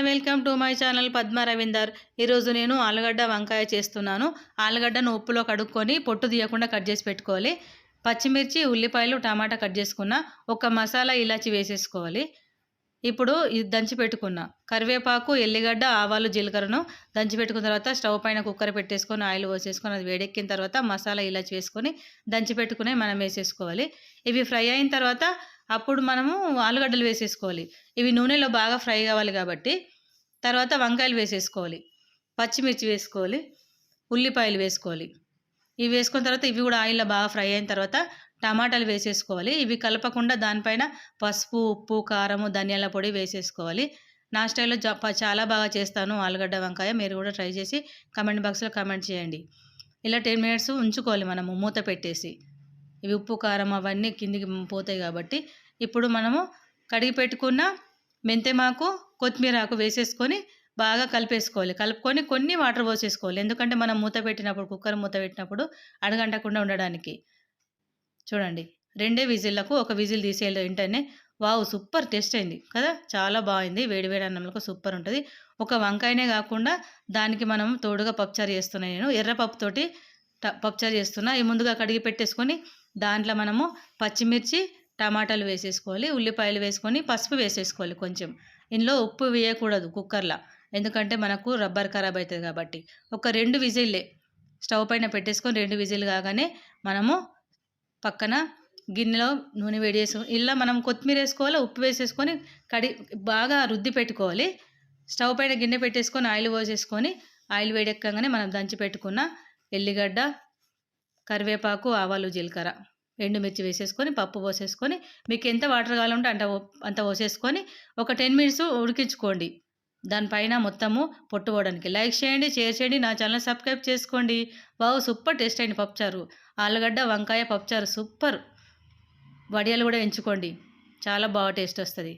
Welcome to my channel Padma Ravinder. ఈరోజు నేను ఆలుగడ్డ వంకాయ చేస్తున్నాను. ఆలుగడ్డను ఉప్పులో కడుక్కొని పొట్టు తీయకుండా కట్ చేసి పెట్టుకోవాలి. పచ్చిమిర్చి, ఉల్లిపాయలు, టమాటా కట్ చేసుకున్న, ఒక మసాలా ఇలాచి వేసేసుకోవాలి. ఇప్పుడు ఇది దంచి పెట్టుకున్న కరివేపాకు, ఎల్లిగడ్డ, ఆవాలు, జీలకర్రను దంచి పెట్టుకున్న తర్వాత స్టవ్ పైన కుక్కర్ పెట్టేసుకొని ఆయిల్ పోసేసుకొని అది వేడెక్కిన తర్వాత మసాలా ఇలాచి వేసుకొని దంచి పెట్టుకుని మనం వేసేసుకోవాలి. ఇవి ఫ్రై అయిన తర్వాత అప్పుడు మనము ఆలుగడ్డలు వేసేసుకోవాలి. ఇవి నూనెలో బాగా ఫ్రై కావాలి కాబట్టి తర్వాత వంకాయలు వేసేసుకోవాలి, పచ్చిమిర్చి వేసుకోవాలి, ఉల్లిపాయలు వేసుకోవాలి. ఇవి వేసుకున్న తర్వాత ఇవి కూడా ఆయిల్లో బాగా ఫ్రై అయిన తర్వాత టమాటాలు వేసేసుకోవాలి. ఇవి కలపకుండా దానిపైన పసుపు, ఉప్పు, కారము, ధనియాల పొడి వేసేసుకోవాలి. నా స్టైల్లో చాలా బాగా చేస్తాను ఆలుగడ్డ వంకాయ. మీరు కూడా ట్రై చేసి కామెంట్ బాక్స్లో కామెంట్ చేయండి. ఇలా 10 మినిట్స్ ఉంచుకోవాలి మనము మూత పెట్టేసి. ఇవి ఉప్పు, కారం అవన్నీ కిందికి పోతాయి కాబట్టి. ఇప్పుడు మనము కడిగి పెట్టుకున్న మెంతెమాకు, కొత్తిమీర ఆకు వేసేసుకొని బాగా కలిపేసుకోవాలి. కలుపుకొని కొన్ని వాటర్ పోసేసుకోవాలి. ఎందుకంటే మనం మూత పెట్టినప్పుడు, కుక్కర్ మూత పెట్టినప్పుడు అడుగంటకుండా ఉండడానికి. చూడండి, 2 విజిల్లకు ఒక విజిల్ తీసేయాలి వెంటనే. వావ్, సూపర్ టేస్ట్ అయింది కదా, చాలా బాగుంది. వేడి వేడి అన్నంలో సూపర్ ఉంటుంది. ఒక వంకాయనే కాకుండా దానికి మనం తోడుగా పప్పుచారు చేస్తున్నాను నేను. ఎర్రపప్పుతోటి పప్పుచారు చేస్తున్నా. ఈ ముందుగా కడిగి పెట్టేసుకొని దాంట్లో మనము పచ్చిమిర్చి, టమాటాలు వేసేసుకోవాలి, ఉల్లిపాయలు వేసుకొని పసుపు వేసేసుకోవాలి కొంచెం. ఇందులో ఉప్పు వేయకూడదు కుక్కర్లో, ఎందుకంటే మనకు రబ్బర్ ఖరాబ్ అవుతుంది కాబట్టి. ఒక 2 విజిల్లే స్టవ్ పైన పెట్టేసుకొని 2 విజిల్ కాగానే మనము పక్కన గిన్నెలో నూనె వేడి చేసుకొని ఇలా మనం కొత్తిమీర వేసుకోవాలి, ఉప్పు వేసేసుకొని బాగా రుద్ది పెట్టుకోవాలి. స్టవ్ పైన గిన్నె పెట్టేసుకొని ఆయిల్ పోసేసుకొని ఆయిల్ వేడెక్కగానే మనం దంచి పెట్టుకున్న ఎల్లిగడ్డ, కరివేపాకు, ఆవాలు, జీలకర్ర, ఎండుమిర్చి వేసేసుకొని పప్పు పోసేసుకొని మీకు ఎంత వాటర్ కావాలంటే అంత పోసేసుకొని ఒక 10 మినిట్స్ ఉడికించుకోండి. దానిపైన మొత్తము పొట్టు పోవడానికి. లైక్ చేయండి, షేర్ చేయండి, నా ఛానల్ సబ్స్క్రైబ్ చేసుకోండి. వావ్, సూపర్ టేస్ట్ అయింది పప్పుచారు. ఆలుగడ్డ వంకాయ పప్పుచారు సూపర్. వడియాలు కూడా ఎంచుకోండి, చాలా బాగా టేస్ట్ వస్తుంది.